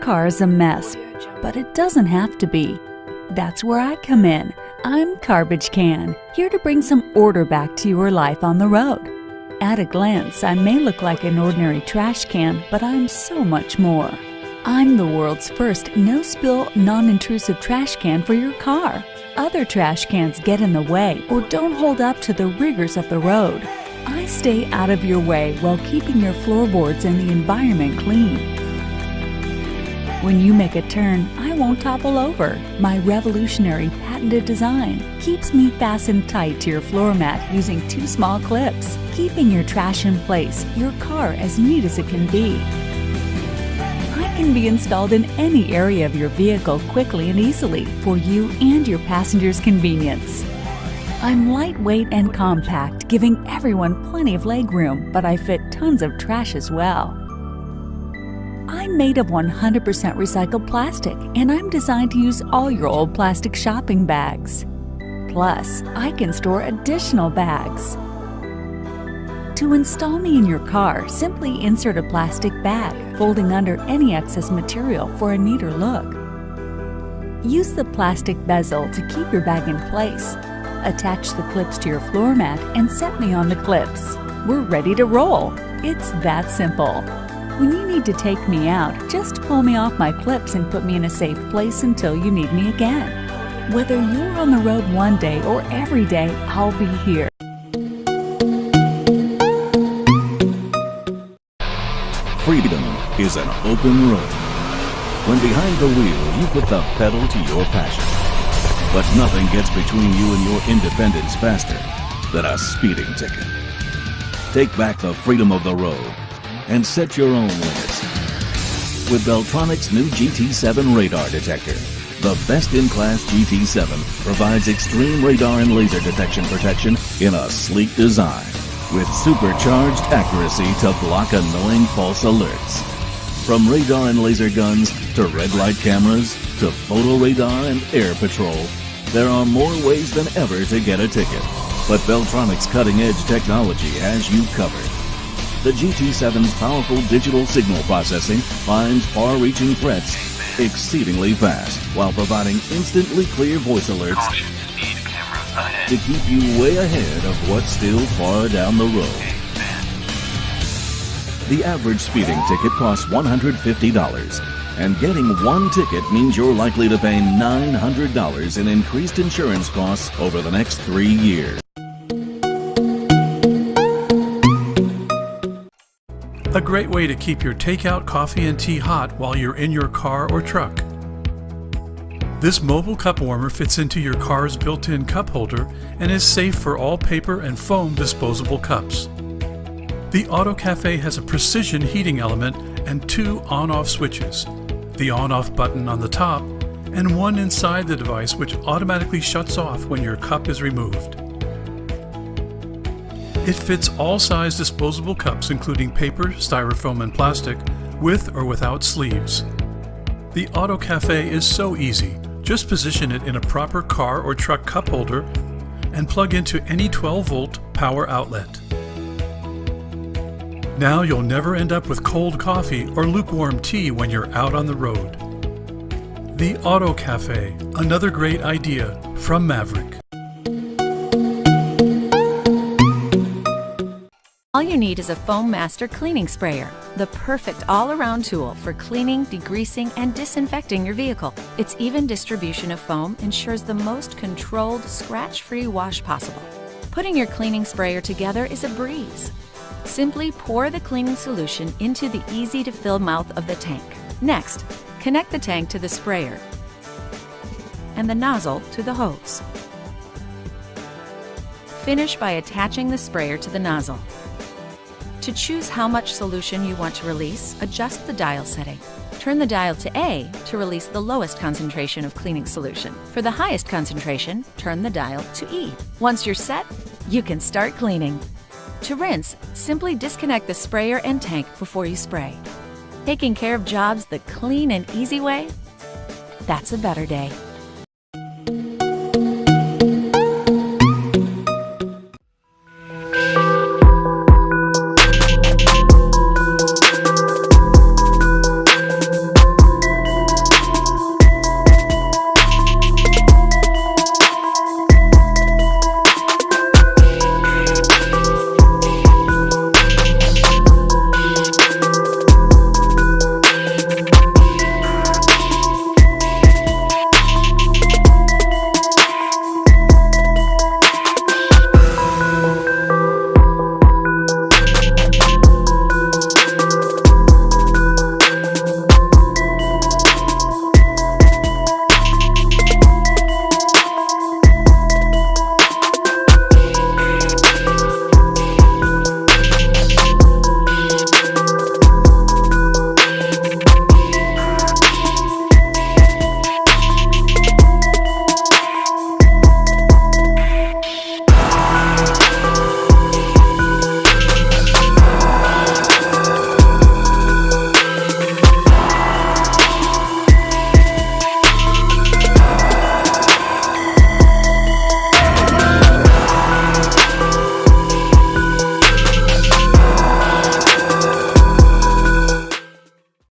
car is a mess, but it doesn't have to be. That's where I come in. I'm Garbage Can, here to bring some order back to your life on the road. At a glance, I may look like an ordinary trash can, but I'm so much more. I'm the world's first no-spill, non-intrusive trash can for your car. Other trash cans get in the way or don't hold up to the rigors of the road. I stay out of your way while keeping your floorboards and the environment clean. When you make a turn, I won't topple over. My revolutionary patented design keeps me fastened tight to your floor mat using 2 small clips, keeping your trash in place, your car as neat as it can be. I can be installed in any area of your vehicle quickly and easily for you and your passengers' convenience. I'm lightweight and compact, giving everyone plenty of legroom, but I fit tons of trash as well. I'm made of 100% recycled plastic, and I'm designed to use all your old plastic shopping bags. Plus, I can store additional bags. To install me in your car, simply insert a plastic bag, folding under any excess material for a neater look. Use the plastic bezel to keep your bag in place. Attach the clips to your floor mat and set me on the clips. We're ready to roll. It's that simple. When you need to take me out, just pull me off my clips and put me in a safe place until you need me again. Whether you're on the road one day or every day, I'll be here. Freedom is an open road. When behind the wheel, you put the pedal to your passion. But nothing gets between you and your independence faster than a speeding ticket. Take back the freedom of the road and set your own limits. With Beltronic's new GT7 radar detector, the best-in-class GT7 provides extreme radar and laser detection protection in a sleek design with supercharged accuracy to block annoying false alerts. From radar and laser guns to red light cameras to photo radar and air patrol, there are more ways than ever to get a ticket. But Beltronic's cutting-edge technology has you covered. The GT7's powerful digital signal processing finds far-reaching threats exceedingly fast while providing instantly clear voice alerts to keep you way ahead of what's still far down the road. The average speeding ticket costs $150, and getting one ticket means you're likely to pay $900 in increased insurance costs over the next 3 years. A great way to keep your takeout coffee and tea hot while you're in your car or truck. This mobile cup warmer fits into your car's built-in cup holder and is safe for all paper and foam disposable cups. The Auto Cafe has a precision heating element and 2 on-off switches, the on-off button on the top and one inside the device which automatically shuts off when your cup is removed. It fits all size disposable cups including paper, styrofoam, and plastic, with or without sleeves. The Auto Cafe is so easy. Just position it in a proper car or truck cup holder and plug into any 12-volt power outlet. Now you'll never end up with cold coffee or lukewarm tea when you're out on the road. The Auto Cafe, another great idea from Maverick. All you need is a Foam Master cleaning sprayer, the perfect all-around tool for cleaning, degreasing, and disinfecting your vehicle. Its even distribution of foam ensures the most controlled, scratch-free wash possible. Putting your cleaning sprayer together is a breeze. Simply pour the cleaning solution into the easy-to-fill mouth of the tank. Next, connect the tank to the sprayer and the nozzle to the hose. Finish by attaching the sprayer to the nozzle. To choose how much solution you want to release, adjust the dial setting. Turn the dial to A to release the lowest concentration of cleaning solution. For the highest concentration, turn the dial to E. Once you're set, you can start cleaning. To rinse, simply disconnect the sprayer and tank before you spray. Taking care of jobs the clean and easy way? That's a better day.